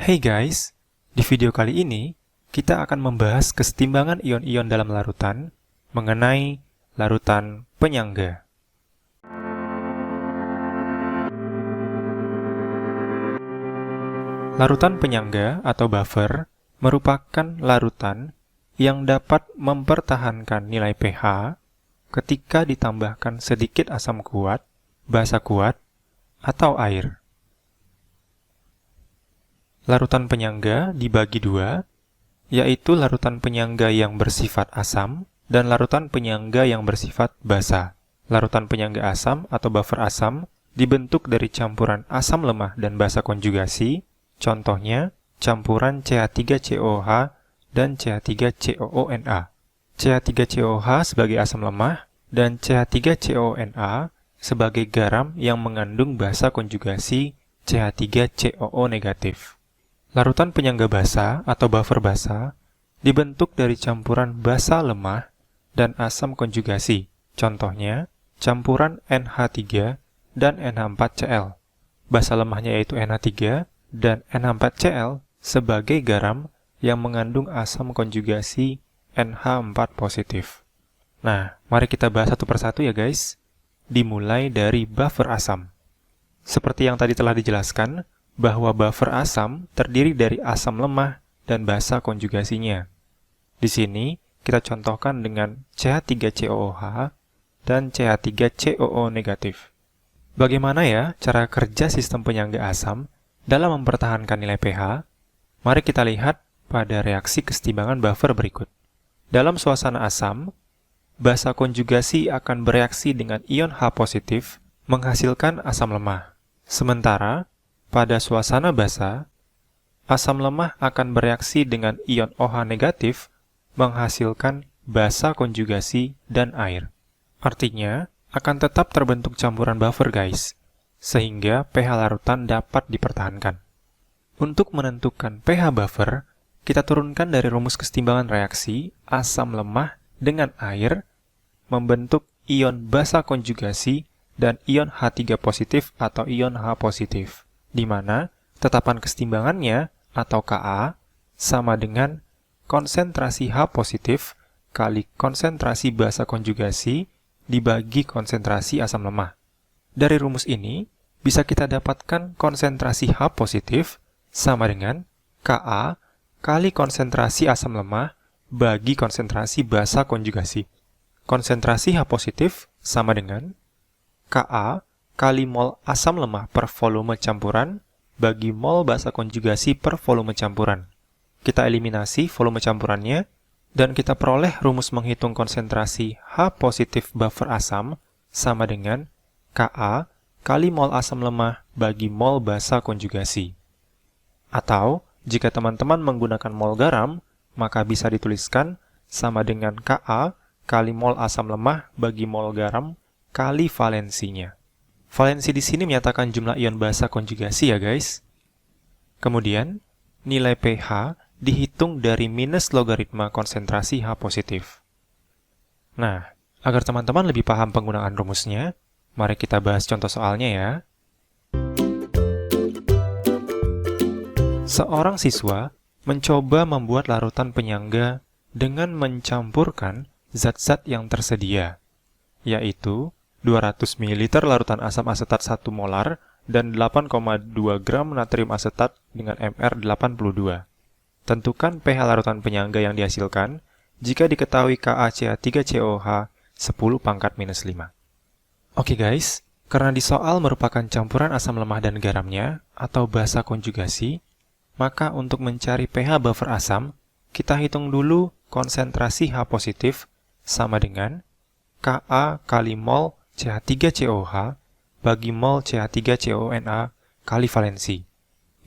Hey guys, di video kali ini kita akan membahas kesetimbangan ion-ion dalam larutan mengenai larutan penyangga. Larutan penyangga atau buffer merupakan larutan yang dapat mempertahankan nilai pH ketika ditambahkan sedikit asam kuat, basa kuat, atau air. Larutan penyangga dibagi dua, yaitu larutan penyangga yang bersifat asam dan larutan penyangga yang bersifat basa. Larutan penyangga asam atau buffer asam dibentuk dari campuran asam lemah dan basa konjugasi, contohnya campuran CH3COOH dan CH3COONA. CH3COOH sebagai asam lemah dan CH3COONA sebagai garam yang mengandung basa konjugasi CH3COO negatif. Larutan penyangga basa atau buffer basa dibentuk dari campuran basa lemah dan asam konjugasi, contohnya campuran NH3 dan NH4Cl. Basa lemahnya yaitu NH3 dan NH4Cl sebagai garam yang mengandung asam konjugasi NH4 positif. Nah, mari kita bahas satu persatu ya guys. Dimulai dari buffer asam. Seperti yang tadi telah dijelaskan, bahwa buffer asam terdiri dari asam lemah dan basa konjugasinya. Di sini kita contohkan dengan CH3COOH dan CH3COO negatif. Bagaimana ya cara kerja sistem penyangga asam dalam mempertahankan nilai pH? Mari kita lihat pada reaksi kesetimbangan buffer berikut. Dalam suasana asam, basa konjugasi akan bereaksi dengan ion H positif menghasilkan asam lemah. Sementara pada suasana basa, asam lemah akan bereaksi dengan ion OH negatif menghasilkan basa konjugasi dan air. Artinya, akan tetap terbentuk campuran buffer guys, sehingga pH larutan dapat dipertahankan. Untuk menentukan pH buffer, kita turunkan dari rumus kesetimbangan reaksi asam lemah dengan air membentuk ion basa konjugasi dan ion H3 positif atau ion H positif, di mana tetapan kesetimbangannya atau Ka sama dengan konsentrasi H positif kali konsentrasi basa konjugasi dibagi konsentrasi asam lemah. Dari rumus ini, bisa kita dapatkan konsentrasi H positif sama dengan Ka kali konsentrasi asam lemah bagi konsentrasi basa konjugasi. Konsentrasi H positif sama dengan Ka kali mol asam lemah per volume campuran bagi mol basa konjugasi per volume campuran. Kita eliminasi volume campurannya, dan kita peroleh rumus menghitung konsentrasi H positif buffer asam sama dengan Ka kali mol asam lemah bagi mol basa konjugasi. Atau, jika teman-teman menggunakan mol garam, maka bisa dituliskan sama dengan Ka kali mol asam lemah bagi mol garam kali valensinya. Valensi di sini menyatakan jumlah ion basa konjugasi ya guys. Kemudian, nilai pH dihitung dari minus logaritma konsentrasi H positif. Nah, agar teman-teman lebih paham penggunaan rumusnya, mari kita bahas contoh soalnya ya. Seorang siswa mencoba membuat larutan penyangga dengan mencampurkan zat-zat yang tersedia, yaitu 200 ml larutan asam asetat 1 molar dan 8,2 gram natrium asetat dengan Mr82. Tentukan pH larutan penyangga yang dihasilkan jika diketahui KaCH3COOH 10⁻⁻⁵. Oke guys, karena di soal merupakan campuran asam lemah dan garamnya atau basa konjugasi, maka untuk mencari pH buffer asam, kita hitung dulu konsentrasi H positif sama dengan Ka kali mol CH3COOH bagi mol CH3COONA kali valensi.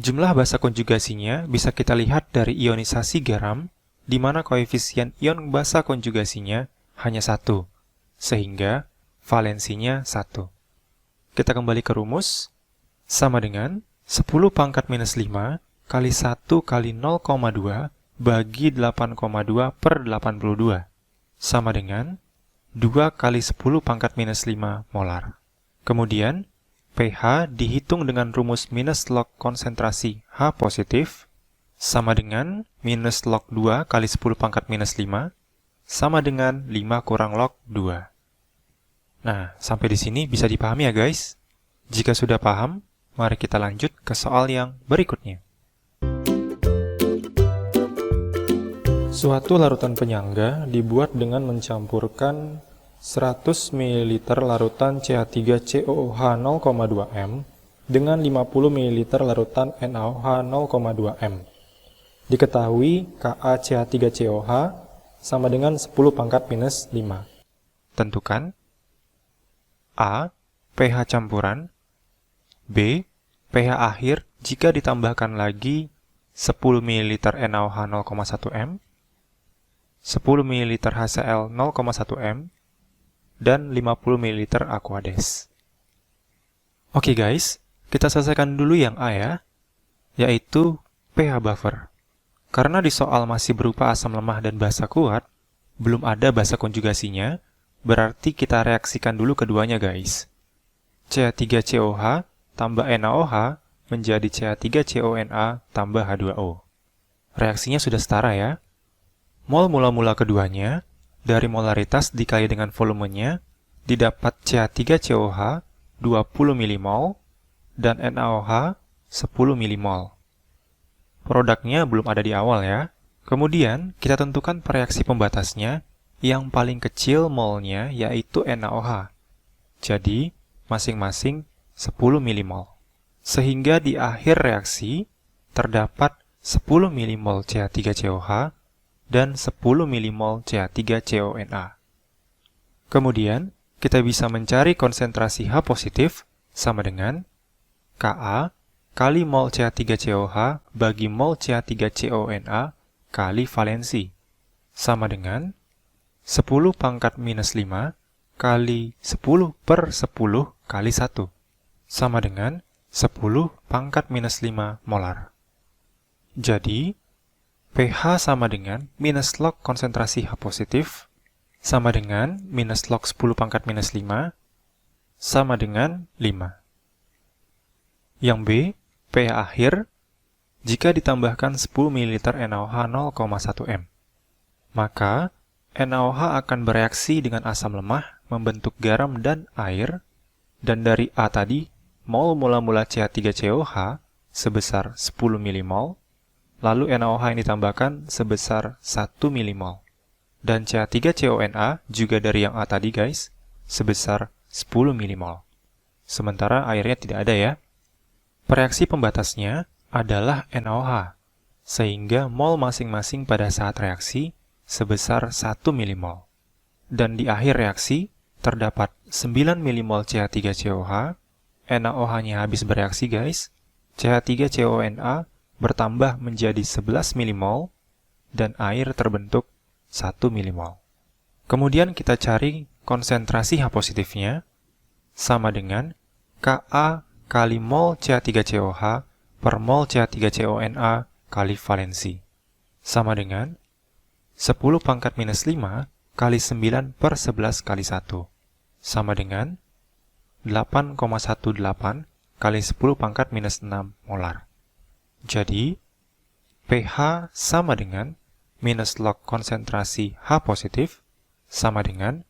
Jumlah basa konjugasinya bisa kita lihat dari ionisasi garam, di mana koefisien ion basa konjugasinya hanya 1, sehingga valensinya 1. Kita kembali ke rumus, sama dengan 10⁻⁵ kali 1 kali 0,2 bagi 8,2 per 82, sama dengan 2 kali 10⁻⁵ molar. Kemudian, pH dihitung dengan rumus minus log konsentrasi H positif sama dengan minus log 2 kali 10 pangkat minus 5 sama dengan 5 kurang log 2. Nah, sampai di sini bisa dipahami ya guys? Jika sudah paham, mari kita lanjut ke soal yang berikutnya. Suatu larutan penyangga dibuat dengan mencampurkan 100 ml larutan CH3COOH 0,2 m dengan 50 ml larutan NaOH 0,2 m. Diketahui Ka CH3COH sama dengan 10 pangkat minus 5. Tentukan A. pH campuran, B. pH akhir jika ditambahkan lagi 10 ml NaOH 0,1 m, 10 ml HCl 0,1 m, dan 50 ml Aquades. Oke guys, kita selesaikan dulu yang A ya, yaitu pH buffer. Karena di soal masih berupa asam lemah dan basa kuat, belum ada basa konjugasinya, berarti kita reaksikan dulu keduanya guys. CH3COH tambah NaOH menjadi CH3CONa tambah H2O. Reaksinya sudah setara ya. Mol mula-mula keduanya, dari molaritas dikali dengan volumenya, didapat CH3COH 20 mmol dan NaOH 10 mmol. Produknya belum ada di awal ya. Kemudian, kita tentukan reaksi pembatasnya, yang paling kecil molnya yaitu NaOH. Jadi, masing-masing 10 mmol. Sehingga di akhir reaksi, terdapat 10 mmol CH3COH dan 10 mmol CH3CONa. Kemudian, kita bisa mencari konsentrasi H positif sama dengan Ka kali mol CH3COH bagi mol CH3CONa kali valensi, sama dengan 10 pangkat minus 5 kali 10 per 10 kali 1, sama dengan 10 pangkat minus 5 molar. Jadi, pH sama dengan minus log konsentrasi H positif sama dengan minus log 10 pangkat minus 5 sama dengan 5. Yang B, pH akhir jika ditambahkan 10 ml NaOH 0,1 m. Maka, NaOH akan bereaksi dengan asam lemah membentuk garam dan air, dan dari A tadi, mol mula-mula CH3COH sebesar 10 mmol, lalu NaOH yang ditambahkan sebesar 1 mmol. Dan CH3CONa juga dari yang A tadi guys, sebesar 10 mmol. Sementara airnya tidak ada ya. Reaksi pembatasnya adalah NaOH, sehingga mol masing-masing pada saat reaksi sebesar 1 mmol. Dan di akhir reaksi, terdapat 9 mmol CH3COH, NaOH-nya habis bereaksi guys, CH3CONa bertambah menjadi 11 mmol, dan air terbentuk 1 mmol. Kemudian kita cari konsentrasi H positifnya, sama dengan Ka kali mol CH3COH per mol CH3CONa kali valensi, sama dengan 10 pangkat minus 5 kali 9 per 11 kali 1, sama dengan 8,18 kali 10 pangkat minus 6 molar. Jadi, pH sama dengan minus log konsentrasi H positif sama dengan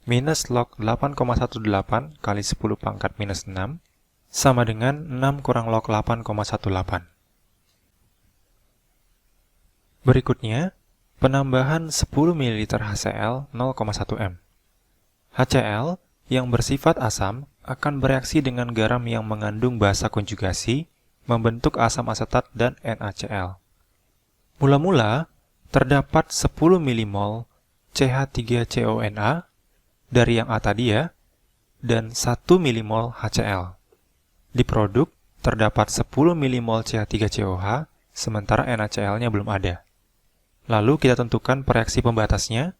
minus log 8,18 kali 10 pangkat minus 6 sama dengan 6 kurang log 8,18. Berikutnya, penambahan 10 ml HCl 0,1 m. HCl yang bersifat asam akan bereaksi dengan garam yang mengandung basa konjugasi membentuk asam asetat dan NaCl. Mula-mula, terdapat 10 mmol CH3CONa dari yang A tadi ya, dan 1 mmol HCl. Di produk, terdapat 10 mmol CH3COH, sementara NaCl-nya belum ada. Lalu kita tentukan reaksi pembatasnya.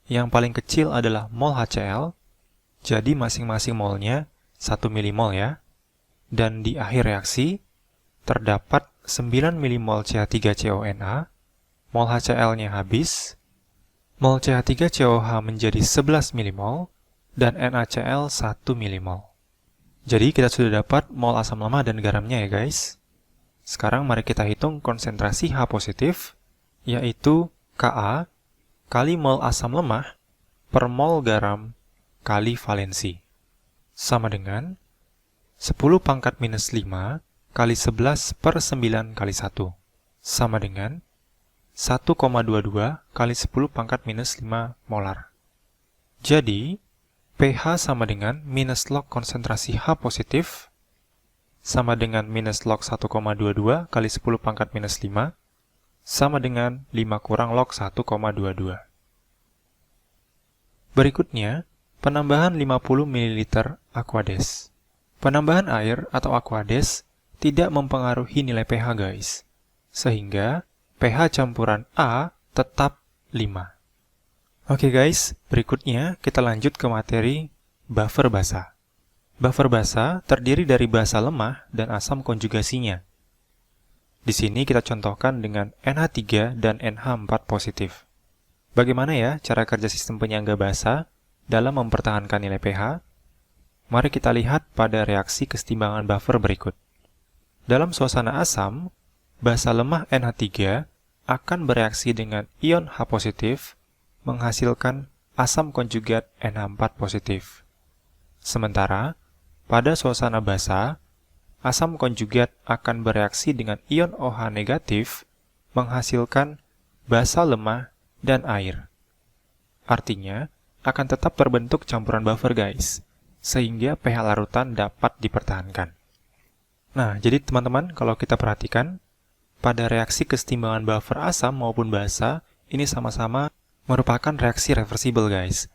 Yang paling kecil adalah mol HCl, jadi masing-masing molnya 1 mmol ya. Dan di akhir reaksi, terdapat 9 mmol CH3CONa, mol HCl-nya habis, mol CH3COH menjadi 11 mmol, dan NaCl 1 mmol. Jadi kita sudah dapat mol asam lemah dan garamnya ya guys. Sekarang mari kita hitung konsentrasi H positif, yaitu Ka kali mol asam lemah per mol garam kali valensi. Sama dengan 10 pangkat minus 5 kali 11 per 9 kali 1. Sama dengan 1,22 kali 10 pangkat minus 5 molar. Jadi, pH sama dengan minus log konsentrasi H positif sama dengan minus log 1,22 kali 10 pangkat minus 5 sama dengan 5 kurang log 1,22. Berikutnya, penambahan 50 ml Aquades. Penambahan air atau Aquades tidak mempengaruhi nilai pH guys, sehingga pH campuran A tetap 5. Oke guys, berikutnya kita lanjut ke materi buffer basa. Buffer basa terdiri dari basa lemah dan asam konjugasinya. Di sini kita contohkan dengan NH3 dan NH4 positif. Bagaimana ya cara kerja sistem penyangga basa dalam mempertahankan nilai pH? Mari kita lihat pada reaksi kesetimbangan buffer berikut. Dalam suasana asam, basa lemah NH3 akan bereaksi dengan ion H positif menghasilkan asam konjugat NH4 positif. Sementara, pada suasana basa, asam konjugat akan bereaksi dengan ion OH negatif menghasilkan basa lemah dan air. Artinya, akan tetap terbentuk campuran buffer guys, sehingga pH larutan dapat dipertahankan. Nah, jadi teman-teman kalau kita perhatikan, pada reaksi kesetimbangan buffer asam maupun basa, ini sama-sama merupakan reaksi reversibel guys.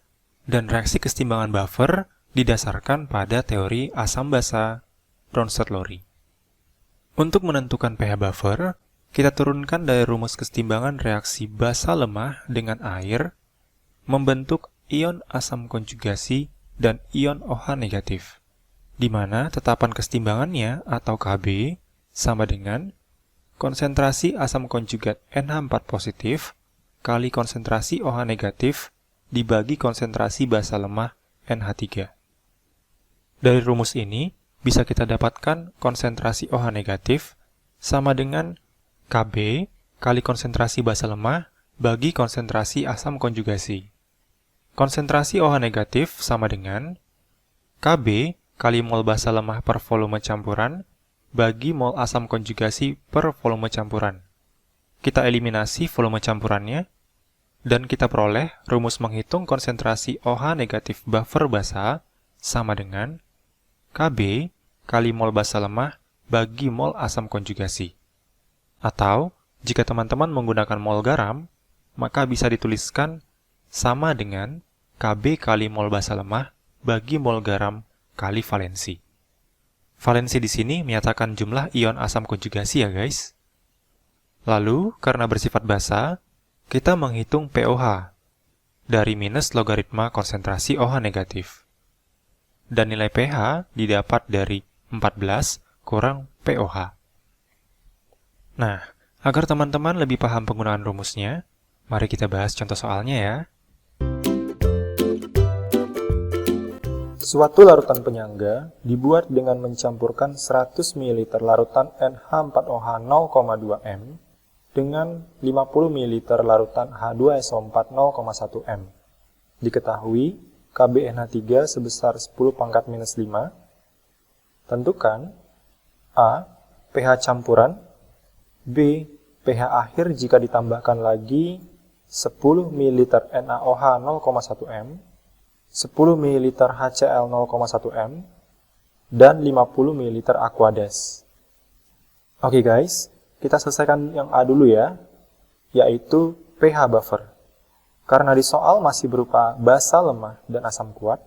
Dan reaksi kesetimbangan buffer didasarkan pada teori asam basa Bronsted-Lowry. Untuk menentukan pH buffer, kita turunkan dari rumus kesetimbangan reaksi basa lemah dengan air, membentuk ion asam konjugasi dan ion OH negatif, di mana tetapan kesetimbangannya atau Kb sama dengan konsentrasi asam konjugat NH4 positif kali konsentrasi OH negatif dibagi konsentrasi basa lemah NH3. Dari rumus ini, bisa kita dapatkan konsentrasi OH negatif sama dengan Kb kali konsentrasi basa lemah bagi konsentrasi asam konjugasi. Konsentrasi OH negatif sama dengan Kb kali mol basa lemah per volume campuran bagi mol asam konjugasi per volume campuran. Kita eliminasi volume campurannya, dan kita peroleh rumus menghitung konsentrasi OH negatif buffer basa sama dengan Kb kali mol basa lemah bagi mol asam konjugasi. Atau, jika teman-teman menggunakan mol garam, maka bisa dituliskan sama dengan Kb kali mol basa lemah bagi mol garam kali valensi. Valensi di sini menyatakan jumlah ion asam konjugasi ya guys. Lalu, karena bersifat basa, kita menghitung pOH dari minus logaritma konsentrasi OH negatif. Dan nilai pH didapat dari 14 kurang pOH. Nah, agar teman-teman lebih paham penggunaan rumusnya, mari kita bahas contoh soalnya ya. Suatu larutan penyangga dibuat dengan mencampurkan 100 ml larutan NH4OH 0,2 m dengan 50 ml larutan H2SO4 0,1 m. Diketahui KbNH3 sebesar 10 pangkat minus 5. Tentukan A. pH campuran, B. pH akhir jika ditambahkan lagi 10 ml NaOH 0,1 m, 10 ml HCl 0,1 m, dan 50 ml Aquades. Oke guys, kita selesaikan yang A dulu ya, yaitu pH buffer. Karena di soal masih berupa basa lemah dan asam kuat,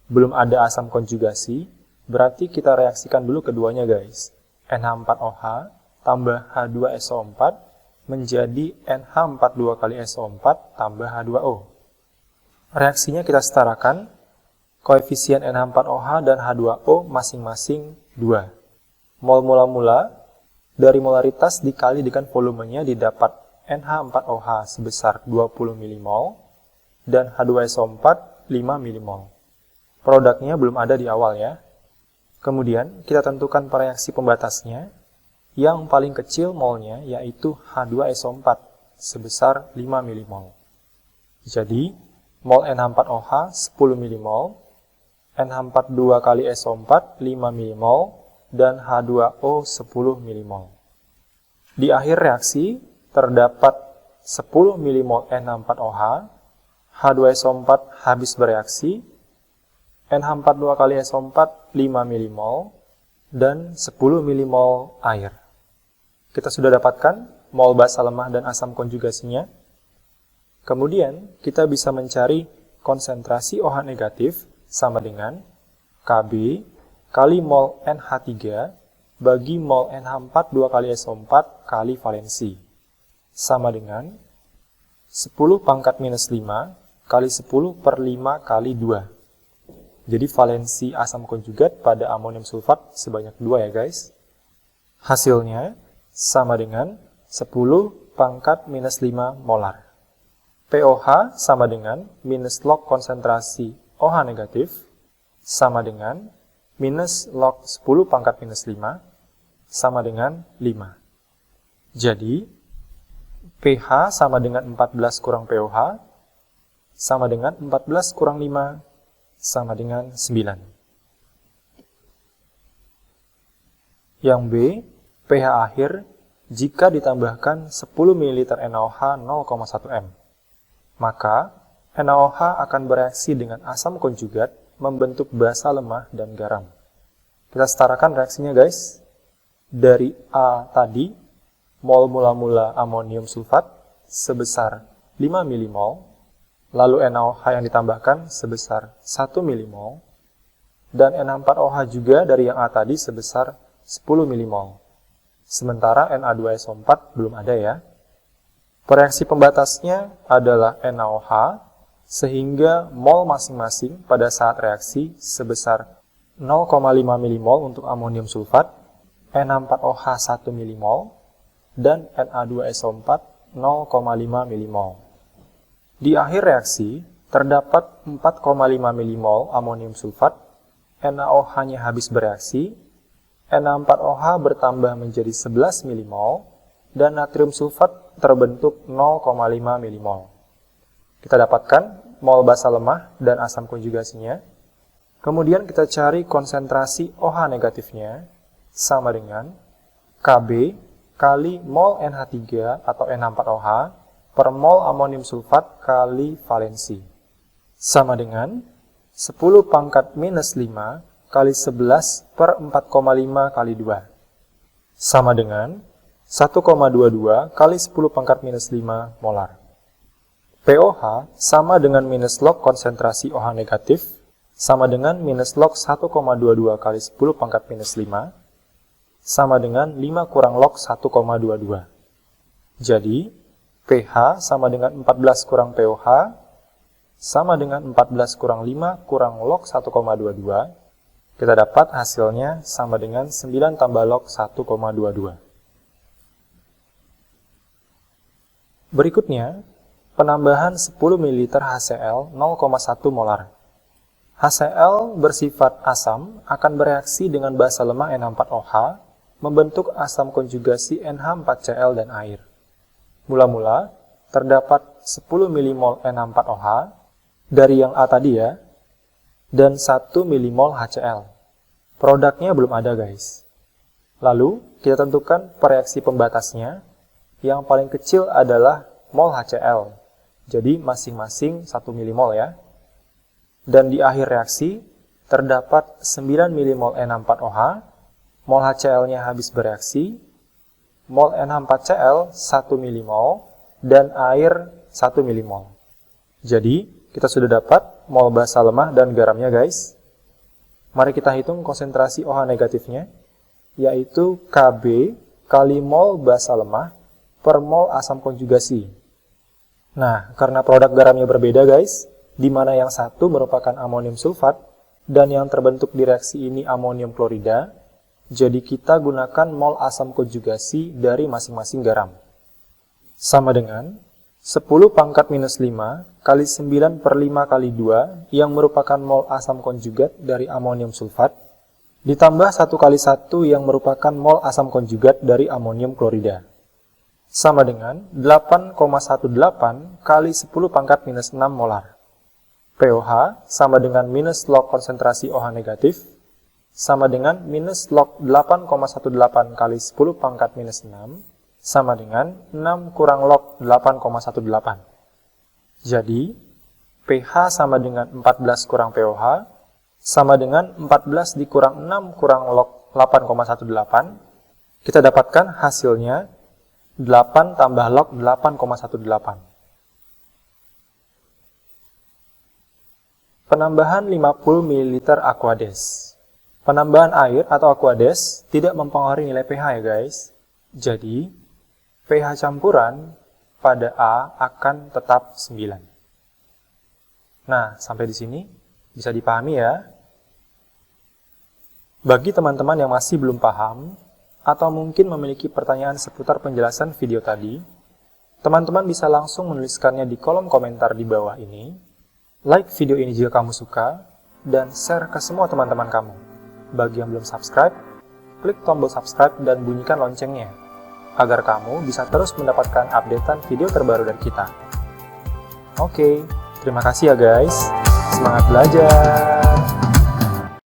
belum ada asam konjugasi, berarti kita reaksikan dulu keduanya guys. NH4OH tambah H2SO4 menjadi NH42 kali SO4 tambah H2O. Reaksinya kita setarakan, koefisien NH4OH dan H2O masing-masing 2. Mol mula-mula dari molaritas dikali dengan volumenya didapat NH4OH sebesar 20 mmol dan H2SO4 5 mmol. Produknya belum ada di awal ya. Kemudian kita tentukan reaksi pembatasnya. Yang paling kecil molnya yaitu H2SO4 sebesar 5 mmol. Jadi, mol NH4OH 10 mmol, NH42 kali SO4 5 mmol, dan H2O 10 mmol. Di akhir reaksi terdapat 10 mmol NH4OH, H2SO4 habis bereaksi, NH42 kali SO4 5 mmol, dan 10 mmol air. Kita sudah dapatkan mol basa lemah dan asam konjugasinya. Kemudian kita bisa mencari konsentrasi OH negatif sama dengan Kb kali mol NH3 bagi mol NH4 2 kali SO4 kali valensi. Sama dengan 10 pangkat minus 5 kali 10 per 5 kali 2. Jadi valensi asam konjugat pada amonium sulfat sebanyak 2 ya guys. Hasilnya sama dengan 10 pangkat minus 5 molar. POH sama dengan minus log konsentrasi OH negatif sama dengan minus log 10 pangkat minus 5 sama dengan 5. Jadi, pH sama dengan 14 kurang POH sama dengan 14 kurang 5 sama dengan 9. Yang B, pH akhir jika ditambahkan 10 ml NaOH 0,1 m. Maka, NaOH akan bereaksi dengan asam konjugat membentuk basa lemah dan garam. Kita setarakan reaksinya guys. Dari A tadi, mol mula-mula amonium sulfat sebesar 5 mmol, lalu NaOH yang ditambahkan sebesar 1 mmol, dan NH4OH juga dari yang A tadi sebesar 10 mmol. Sementara Na2SO4 belum ada ya. Reaksi pembatasnya adalah NaOH, sehingga mol masing-masing pada saat reaksi sebesar 0,5 mmol untuk amonium sulfat, Na4OH 1 mmol, dan Na2SO4 0,5 mmol. Di akhir reaksi, terdapat 4,5 mmol amonium sulfat, NaOH-nya habis bereaksi, Na4OH bertambah menjadi 11 mmol, dan natrium sulfat terbentuk 0,5 mmol. Kita dapatkan mol basa lemah dan asam konjugasinya. Kemudian kita cari konsentrasi OH negatifnya sama dengan Kb kali mol NH3 atau NH4OH per mol amonium sulfat kali valensi. Sama dengan 10 pangkat minus 5 kali 11 per 4,5 kali 2. Sama dengan 1,22 kali 10 pangkat minus 5 molar. POH sama dengan minus log konsentrasi OH negatif sama dengan minus log 1,22 kali 10 pangkat minus 5 sama dengan 5 kurang log 1,22. Jadi, pH sama dengan 14 kurang POH sama dengan 14 kurang 5 kurang log 1,22. Kita dapat hasilnya sama dengan 9 tambah log 1,22. Berikutnya, penambahan 10 ml HCl 0,1 molar. HCl bersifat asam akan bereaksi dengan basa lemah NH4OH membentuk asam konjugasi NH4Cl dan air. Mula-mula, terdapat 10 mmol NH4OH dari yang A tadi ya, dan 1 mmol HCl. Produknya belum ada guys. Lalu, kita tentukan reaksi pembatasnya. Yang paling kecil adalah mol HCl. Jadi, masing-masing 1 mmol ya. Dan di akhir reaksi, terdapat 9 mmol NH4OH, mol HCl-nya habis bereaksi, mol NH4Cl 1 mmol, dan air 1 mmol. Jadi, kita sudah dapat mol basa lemah dan garamnya guys. Mari kita hitung konsentrasi OH negatifnya, yaitu Kb kali mol basa lemah per mol asam konjugasi. Nah, karena produk garamnya berbeda guys, di mana yang satu merupakan amonium sulfat, dan yang terbentuk di reaksi ini amonium klorida, jadi kita gunakan mol asam konjugasi dari masing-masing garam. Sama dengan 10 pangkat minus 5 kali 9 per 5 kali 2 yang merupakan mol asam konjugat dari amonium sulfat ditambah 1 kali 1 yang merupakan mol asam konjugat dari amonium klorida. Sama dengan 8,18 kali 10 pangkat minus 6 molar. pOH sama dengan minus log konsentrasi OH negatif, sama dengan minus log 8,18 kali 10 pangkat minus 6, sama dengan 6 kurang log 8,18. Jadi, pH sama dengan 14 kurang pOH, sama dengan 14 dikurang 6 kurang log 8,18, kita dapatkan hasilnya 8 tambah log 8,18. Penambahan 50 ml Aquades. Penambahan air atau Aquades tidak mempengaruhi nilai pH ya guys. Jadi, pH campuran pada A akan tetap 9. Nah, sampai di sini bisa dipahami ya. Bagi teman-teman yang masih belum paham, atau mungkin memiliki pertanyaan seputar penjelasan video tadi, teman-teman bisa langsung menuliskannya di kolom komentar di bawah ini. Like video ini jika kamu suka, dan share ke semua teman-teman kamu. Bagi yang belum subscribe, klik tombol subscribe dan bunyikan loncengnya, agar kamu bisa terus mendapatkan updatean video terbaru dari kita. Oke, terima kasih ya guys. Semangat belajar!